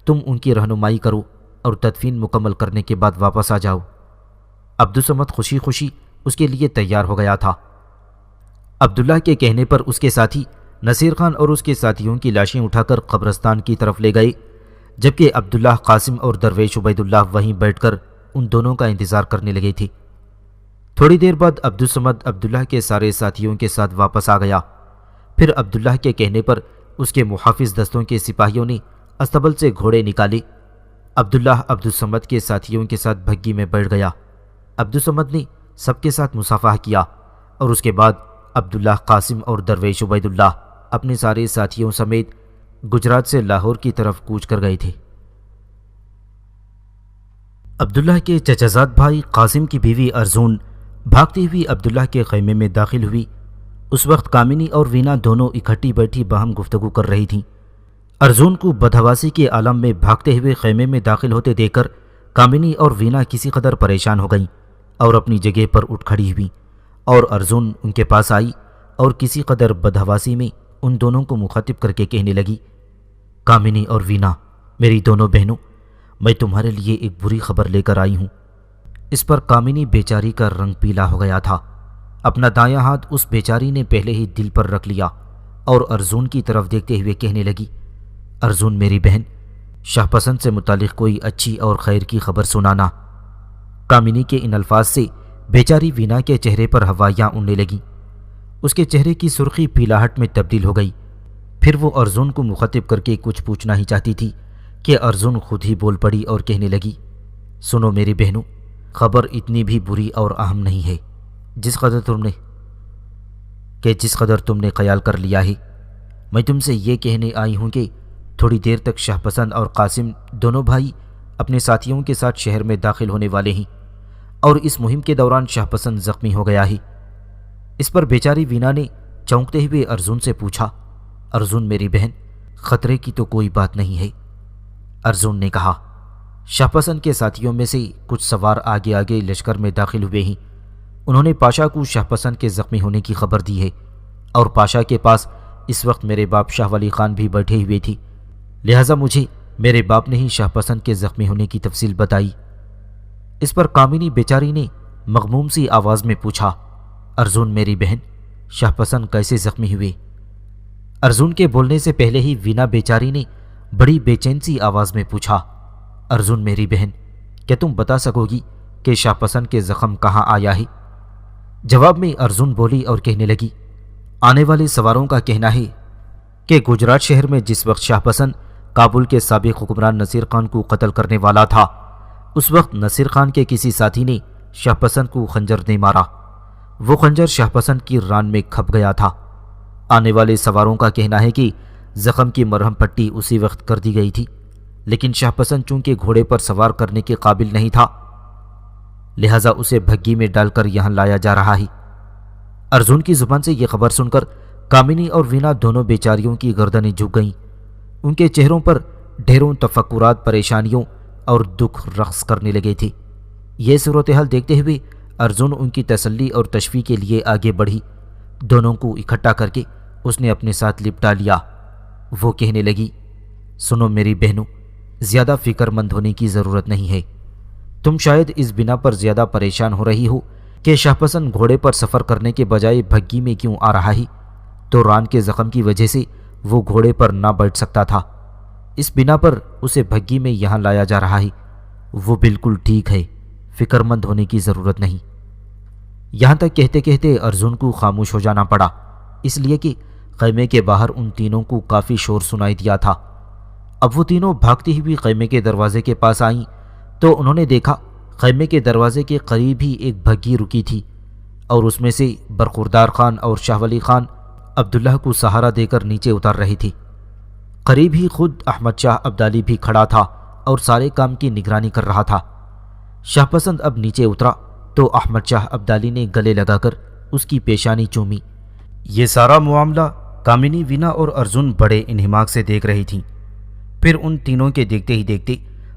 تم ان کی رہنمائی کرو اور تدفین مکمل کرنے کے بعد واپس آ جاؤ۔ عبدالصمد خوشی خوشی اس کے لیے تیار ہو گیا تھا۔ عبداللہ کے کہنے پر اس کے ساتھی نصیر خان اور اس کے ساتھیوں کی لاشیں اٹھا کر قبرستان کی طرف لے گئے، جبکہ عبداللہ، قاسم اور درویش عبید اللہ وہیں بیٹھ کر ان دونوں کا انتظار کرنے لگے تھے۔ تھوڑی دیر بعد عبدالصمد عبداللہ کے سارے ساتھیوں کے ساتھ واپس آ گیا۔ پھر عبداللہ کے کہنے پر اس کے محافظ دستوں کے سپاہیوں نے استبل سے گھوڑے نکالے۔ عبداللہ عبدالصمد کے ساتھیوں کے ساتھ بھگی میں بیٹھ گیا۔ عبدالصمد نے سب کے ساتھ مصافحہ کیا اور اس کے بعد عبداللہ، قاسم اور درویش عبید اللہ اپنے سارے ساتھیوں سمیت گجرات سے لاہور کی طرف کوچ کر گئے تھے۔ عبداللہ کے چچازاد بھائی قاسم کی بیوی ارزون بھاگتی ہوئی عبداللہ کے خیمے میں داخل ہوئی۔ اس وقت کامنی اور وینا دونوں اکٹھی بیٹھی باہم گفتگو کر رہی تھیں۔ ارزون کو بدحواسی کے عالم میں بھاگتے ہوئے خیمے میں داخل ہوتے دیکھ کر کامنی اور وینا کسی قدر پریشان ہو گئیں اور اپنی جگہ پر اٹھ کھڑی ہوئیں، اور ارزون ان کے پاس آئی اور کسی قدر بدحواسی میں ان دونوں کو مخاطب کر کے کہنے لگی، کامنی اور وینا، میری دونوں بہنوں، میں تمہارے لیے ایک بری خبر لے کر آئی ہوں۔ اس پر کامنی بیچاری کا رنگ پیلا ہو گیا تھا۔ اپنا دایاں ہاتھ اس بیچاری نے پہلے ہی دل پر رکھ لیا اور ارزون کی طرف دیکھتے ہوئے کہنے لگی، ارزون میری بہن، شاہ پسند سے متعلق کوئی اچھی اور خیر کی خبر سنانا۔ کامنی کے ان الفاظ سے بیچاری وینا کے چہرے پر ہوائیاں اڑنے لگیں۔ اس کے چہرے کی سرخی پیلاہٹ میں تبدیل ہو گئی۔ پھر وہ ارزون کو مخاطب کر کے کچھ پوچھنا ہی چاہتی تھی کہ ارزون خود ہی بول پڑی اور کہنے لگی، سنو میری بہنوں، خبر اتنی بھی بری اور اہم نہیں ہے جس قدر تم نے خیال کر لیا ہے۔ میں تم سے یہ کہنے آئی ہوں کہ تھوڑی دیر تک شاہ پسند اور قاسم دونوں بھائی اپنے ساتھیوں کے ساتھ شہر میں داخل ہونے والے ہیں، اور اس مہم کے دوران شاہ پسند زخمی ہو گیا ہے۔ اس پر بیچاری وینا نے چونکتے ہوئے ارزون سے پوچھا، ارزون میری بہن، خطرے کی تو کوئی بات نہیں ہے؟ ارزون نے کہا، شاہ پسند کے ساتھیوں میں سے کچھ سوار آگے آگے لشکر میں داخل ہوئے ہیں۔ انہوں نے پاشا کو شاہ پسند کے زخمی ہونے کی خبر دی ہے، اور پاشا کے پاس اس وقت میرے باپ شاہ ولی خان بھی بیٹھے ہوئے تھے، لہٰذا مجھے میرے باپ نے ہی شاہ پسند کے زخمی ہونے کی تفصیل بتائی۔ اس پر کامنی بیچاری نے مغموم سی آواز میں پوچھا، ارزون میری بہن، شاہ پسند کیسے زخمی ہوئے؟ ارزون کے بولنے سے پہلے ہی وینا بیچاری نے بڑی بے چین سی آواز میں پوچھا، ارزون میری بہن، کیا تم بتا سکو گی کہ شاہ پسند کے زخم کہاں آیا ہے؟ جواب میں ارزون بولی اور کہنے لگی، آنے والے سواروں کا کہنا ہے کہ گجرات شہر میں جس وقت شاہ پسند کابل کے سابق حکمران نصیر خان کو قتل کرنے والا تھا، اس وقت نصیر خان کے کسی ساتھی نے شاہ پسند کو خنجر دے مارا۔ وہ خنجر شاہ پسند کی ران میں کھپ گیا تھا۔ آنے والے سواروں کا کہنا ہے کہ زخم کی مرہم پٹی اسی وقت کر دی گئی تھی، لیکن شاہ پسند چونکہ گھوڑے پر سوار کرنے کے قابل نہیں تھا، لہٰذا اسے بھگی میں ڈال کر یہاں لایا جا رہا ہے۔ ارزون کی زبان سے یہ خبر سن کر کامنی اور وینا دونوں بیچاریوں کی گردنیں جھک گئیں۔ ان کے چہروں پر ڈھیروں تفکرات، پریشانیوں اور دکھ رقص کرنے لگے تھے۔ یہ صورتحال دیکھتے ہوئے ارزون ان کی تسلی اور تشفی کے لیے آگے بڑھی۔ دونوں کو اکٹھا کر کے اس نے اپنے ساتھ لپٹا لیا۔ وہ کہنے لگی، سنو میری بہنوں، زیادہ فکر مند ہونے کی ضرورت نہیں ہے۔ تم شاید اس بنا پر زیادہ پریشان ہو رہی ہو کہ شاہ پسند گھوڑے پر سفر کرنے کے بجائے بھگی میں کیوں آ رہا ہے، تو ران کے زخم کی وجہ سے وہ گھوڑے پر نہ بیٹھ سکتا تھا، اس بنا پر اسے بھگی میں یہاں لایا جا رہا ہے۔ وہ بالکل ٹھیک ہے، فکر مند ہونے کی ضرورت نہیں۔ یہاں تک کہتے کہتے ارزون کو خاموش ہو جانا پڑا، اس لیے کہ خیمے کے باہر ان تینوں کو کافی شور سنائی دیا تھا۔ اب وہ تینوں بھاگتی ہوئی خیمے کے دروازے کے پاس آئیں تو انہوں نے دیکھا خیمے کے دروازے کے قریب ہی ایک بھگی رکی تھی، اور اس میں سے برخوردار خان اور شاہ ولی خان عبداللہ کو سہارا دے کر نیچے اتار رہے تھے۔ قریب ہی خود احمد شاہ ابدالی بھی کھڑا تھا اور سارے کام کی نگرانی کر رہا تھا۔ شاہ پسند اب نیچے اترا تو احمد شاہ ابدالی نے گلے لگا کر اس کی پیشانی چومی۔ یہ سارا معاملہ کامنی، وینا اور ارزون بڑے انہماک سے دیکھ رہی تھیں۔ پھر ان تینوں کے دیکھتے ہی دیکھتے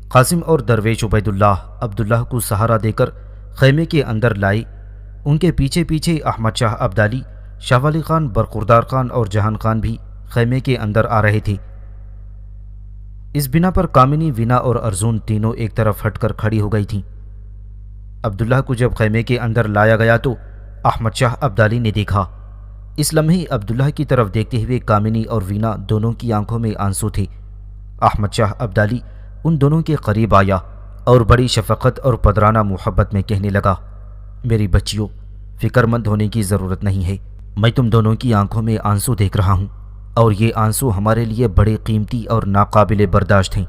قاسم اور درویش عبید اللہ عبداللہ کو سہارا دے کر خیمے کے اندر لائے۔ ان کے پیچھے پیچھے احمد شاہ ابدالی، شاہ ولی خان، برخوردار خان اور جہان خان بھی خیمے کے اندر آ رہے تھے۔ اس بنا پر کامنی، وینا اور ارزون تینوں ایک طرف ہٹ کر کھڑی ہو گئی تھیں۔ عبداللہ کو جب خیمے کے اندر لایا گیا تو احمد شاہ ابدالی نے دیکھا۔ اس لمحے عبداللہ کی طرف دیکھتے ہوئے کامنی اور وینا دونوں کی آنکھوں میں آنسو تھے۔ احمد شاہ ابدالی ان دونوں کے قریب آیا اور بڑی شفقت اور پدرانہ محبت میں کہنے لگا، میری بچیوں، فکر مند ہونے کی ضرورت نہیں ہے، میں تم دونوں کی آنکھوں میں آنسو دیکھ رہا ہوں اور یہ آنسو ہمارے لیے بڑے قیمتی اور ناقابل برداشت ہیں۔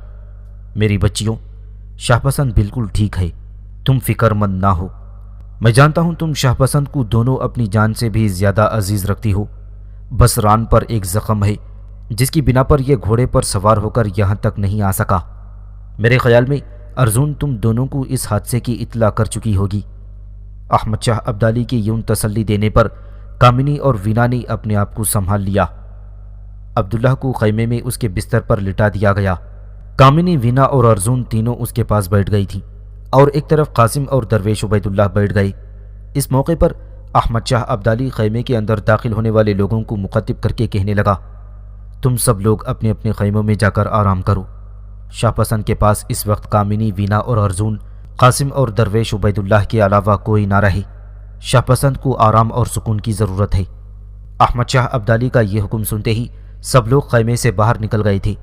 میری بچیوں، شاہ پسند بالکل ٹھیک ہے، تم فکر مند نہ ہو۔ میں جانتا ہوں تم شاہ پسند کو دونوں اپنی جان سے بھی زیادہ عزیز رکھتی ہو، بس ران پر ایک زخم ہے جس کی بنا پر یہ گھوڑے پر سوار ہو کر یہاں تک نہیں آ سکا۔ میرے خیال میں ارزون تم دونوں کو اس حادثے کی اطلاع کر چکی ہوگی۔ احمد شاہ ابدالی کی یوں تسلی دینے پر کامنی اور وینا نے اپنے آپ کو سنبھال لیا۔ عبداللہ کو خیمے میں اس کے بستر پر لٹا دیا گیا۔ کامنی، وینا اور ارزون تینوں اس کے پاس بیٹھ گئی تھیں اور ایک طرف قاسم اور درویش عبید اللہ بیٹھ گئے۔ اس موقع پر احمد شاہ ابدالی خیمے کے اندر داخل ہونے والے لوگوں کو مخاطب کر کے کہنے لگا، تم سب لوگ اپنے اپنے خیموں میں جا کر آرام کرو۔ شاہ پسند کے پاس اس وقت کامنی، وینا اور ارزون، قاسم اور درویش عبید اللہ کے علاوہ کوئی نہ رہے۔ شاہ پسند کو آرام اور سکون کی ضرورت ہے۔ احمد شاہ ابدالی کا یہ حکم سنتے ہی سب لوگ خیمے سے باہر نکل گئے تھے۔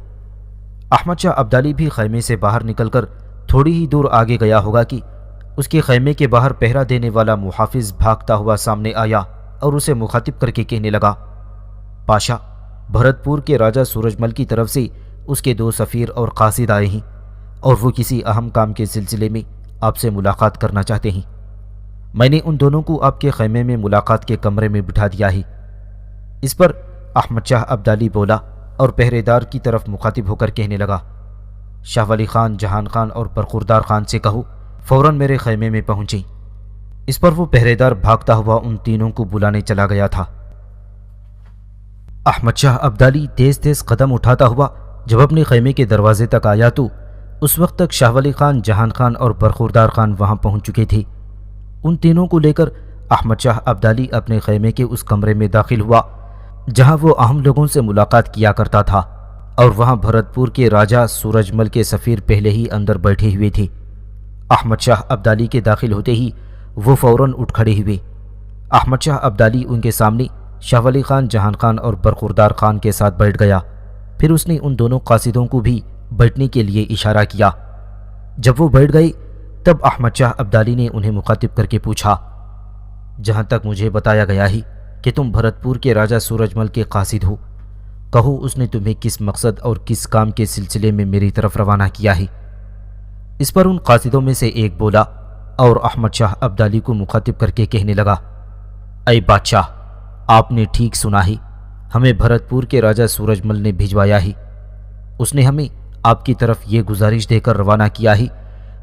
احمد شاہ ابدالی بھی خیمے سے باہر نکل کر تھوڑی ہی دور آگے گیا ہوگا کہ اس کے خیمے کے باہر پہرا دینے والا محافظ بھاگتا ہوا سامنے آیا اور اسے مخاطب کر کے کہنے لگا، پاشا، بھرت پور کے راجہ سورج مل کی طرف سے اس کے 2 سفیر اور قاصد آئے ہیں اور وہ کسی اہم کام کے سلسلے میں آپ سے ملاقات کرنا چاہتے ہیں۔ میں نے ان دونوں کو آپ کے خیمے میں ملاقات کے کمرے میں بٹھا دیا ہے۔ اس پر احمد شاہ ابدالی بولا اور پہرے دار کی طرف مخاطب ہو کر کہنے لگا، شاہ ولی خان، جہان خان اور برخوردار خان سے کہو فوراً میرے خیمے میں پہنچیں۔ اس پر وہ پہرے دار بھاگتا ہوا ان تینوں کو بلانے چلا گیا تھا۔ احمد شاہ ابدالی تیز تیز قدم اٹھاتا ہوا جب اپنے خیمے کے دروازے تک آیا تو اس وقت تک شاہ ولی خان، جہان خان اور برخوردار خان وہاں پہنچ چکے تھے۔ ان تینوں کو لے کر احمد شاہ ابدالی اپنے خیمے کے اس کمرے میں داخل ہوا جہاں وہ اہم لوگوں سے ملاقات کیا کرتا تھا، اور وہاں بھرت پور کے راجہ سورج مل کے سفیر پہلے ہی اندر بیٹھے ہوئے تھے۔ احمد شاہ ابدالی کے داخل ہوتے ہی وہ فوراً اٹھ کھڑے ہوئے۔ احمد شاہ ابدالی ان کے سامنے شاہ ولی خان، جہان خان اور برخوردار خان کے ساتھ بیٹھ گیا۔ پھر اس نے ان دونوں قاصدوں کو بھی بیٹھنے کے لیے اشارہ کیا۔ جب وہ بیٹھ گئے تب احمد شاہ ابدالی نے انہیں مخاطب کر کے پوچھا، جہاں تک مجھے بتایا گیا ہے کہ تم بھرت پور کے راجہ سورج مل کے قاصد ہو، کہو اس نے تمہیں کس مقصد اور کس کام کے سلسلے میں میری طرف روانہ کیا ہے۔ اس پر ان قاصدوں میں سے ایک بولا اور احمد شاہ ابدالی کو مخاطب کر کے کہنے لگا، اے بادشاہ، آپ نے ٹھیک سنا ہے، ہمیں بھرت پور کے راجہ سورج مل نے بھجوایا ہے۔ اس نے ہمیں آپ کی طرف یہ گزارش دے کر روانہ کیا ہے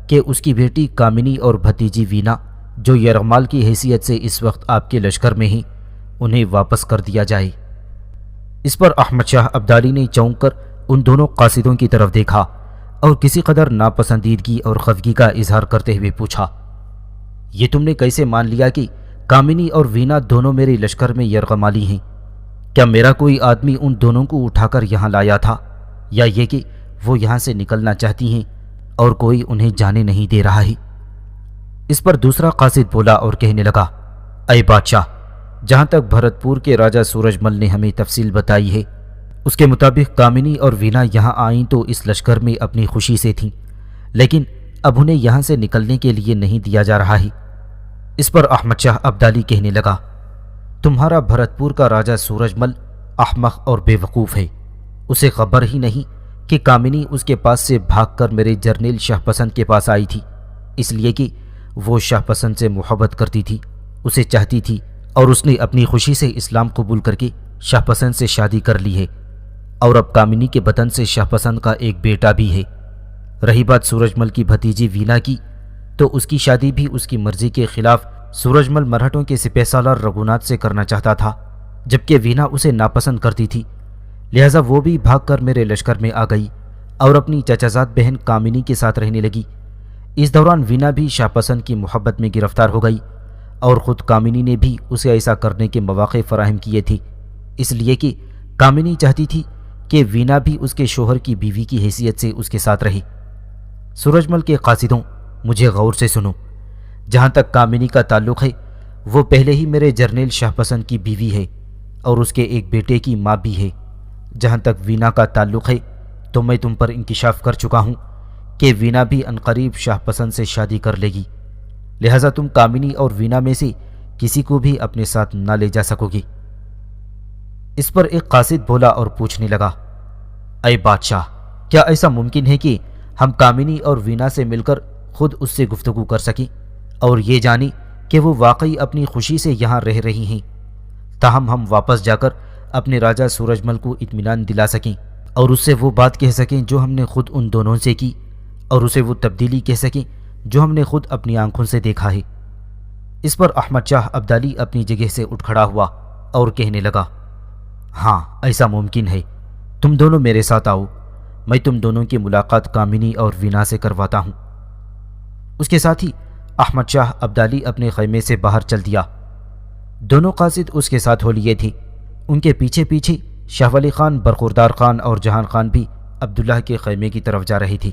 کہ اس کی بیٹی کامنی اور بھتیجی وینا، جو یرغمال کی حیثیت سے اس وقت آپ کے لشکر میں ہیں، انہیں واپس کر دیا جائے۔ اس پر احمد شاہ ابدالی نے چونک کر ان دونوں قاصدوں کی طرف دیکھا اور کسی قدر ناپسندیدگی اور خفگی کا اظہار کرتے ہوئے پوچھا، یہ تم نے کیسے مان لیا کہ کامنی اور وینا دونوں میرے لشکر میں یرغمالی ہیں؟ کیا میرا کوئی آدمی ان دونوں کو اٹھا کر یہاں لایا تھا، یا یہ کہ وہ یہاں سے نکلنا چاہتی ہیں اور کوئی انہیں جانے نہیں دے رہا ہے؟ اس پر دوسرا قاصد بولا اور کہنے لگا، اے بادشاہ، جہاں تک بھرت پور کے راجہ سورج مل نے ہمیں تفصیل بتائی ہے، اس کے مطابق کامنی اور وینا یہاں آئیں تو اس لشکر میں اپنی خوشی سے تھیں، لیکن اب انہیں یہاں سے نکلنے کے لیے نہیں دیا جا رہا ہے۔ اس پر احمد شاہ ابدالی کہنے لگا، تمہارا بھرت پور کا راجہ سورج مل احمق اور بے وقوف ہے، اسے خبر ہی نہیں کہ کامنی اس کے پاس سے بھاگ کر میرے جرنیل شاہ پسند کے پاس آئی تھی، اس لیے کہ وہ شاہ پسند سے محبت کرتی تھی، اسے چاہتی تھی، اور اس نے اپنی خوشی سے اسلام قبول کر کے شاہ پسند سے شادی کر لی ہے، اور اب کامنی کے بطن سے شاہ پسند کا ایک بیٹا بھی ہے۔ رہی بات سورج مل کی بھتیجی وینا کی، تو اس کی شادی بھی اس کی مرضی کے خلاف سورج مل مرہٹوں کے سپہ سالار رگھوناتھ سے کرنا چاہتا تھا، جبکہ وینا اسے ناپسند کرتی تھی، لہٰذا وہ بھی بھاگ کر میرے لشکر میں آ گئی اور اپنی چچازاد بہن کامنی کے ساتھ رہنے لگی۔ اس دوران وینا بھی شاہ پسند کی محبت میں گرفتار ہو گئی، اور خود کامنی نے بھی اسے ایسا کرنے کے مواقع فراہم کیے تھے، اس لیے کہ کامنی چاہتی تھی کہ وینا بھی اس کے شوہر کی بیوی کی حیثیت سے اس کے ساتھ رہی۔ سورج مل کے قاصدوں، مجھے غور سے سنو۔ جہاں تک کامنی کا تعلق ہے، وہ پہلے ہی میرے جرنیل شاہ پسند کی بیوی ہے اور اس کے ایک بیٹے کی ماں بھی ہے۔ جہاں تک وینا کا تعلق ہے تو میں تم پر انکشاف کر چکا ہوں کہ وینا بھی عنقریب شاہ پسند سے شادی کر لے گی، لہٰذا تم کامنی اور وینا میں سے کسی کو بھی اپنے ساتھ نہ لے جا سکو گی۔ اس پر ایک قاصد بولا اور پوچھنے لگا، اے بادشاہ، کیا ایسا ممکن ہے کہ ہم کامنی اور وینا سے مل کر خود اس سے گفتگو کر سکیں اور یہ جانیں کہ وہ واقعی اپنی خوشی سے یہاں رہ رہی ہیں، تاہم ہم واپس جا کر اپنے راجہ سورج مل کو اطمینان دلا سکیں اور اس سے وہ بات کہہ سکیں جو ہم نے خود ان دونوں سے کی، اور اسے وہ تبدیلی کہہ سکیں جو ہم نے خود اپنی آنکھوں سے دیکھا ہے۔ اس پر احمد شاہ ابدالی اپنی جگہ سے اٹھ کھڑا ہوا اور کہنے لگا، ہاں ایسا ممکن ہے، تم دونوں میرے ساتھ آؤ، میں تم دونوں کی ملاقات کامنی اور وینا سے کرواتا ہوں۔ اس کے ساتھ ہی احمد شاہ ابدالی اپنے خیمے سے باہر چل دیا۔ دونوں قاصد اس کے ساتھ ہو لیے تھے۔ ان کے پیچھے پیچھے شاہ ولی خان، برخوردار خان اور جہان خان بھی عبداللہ کے خیمے کی طرف جا رہی تھی۔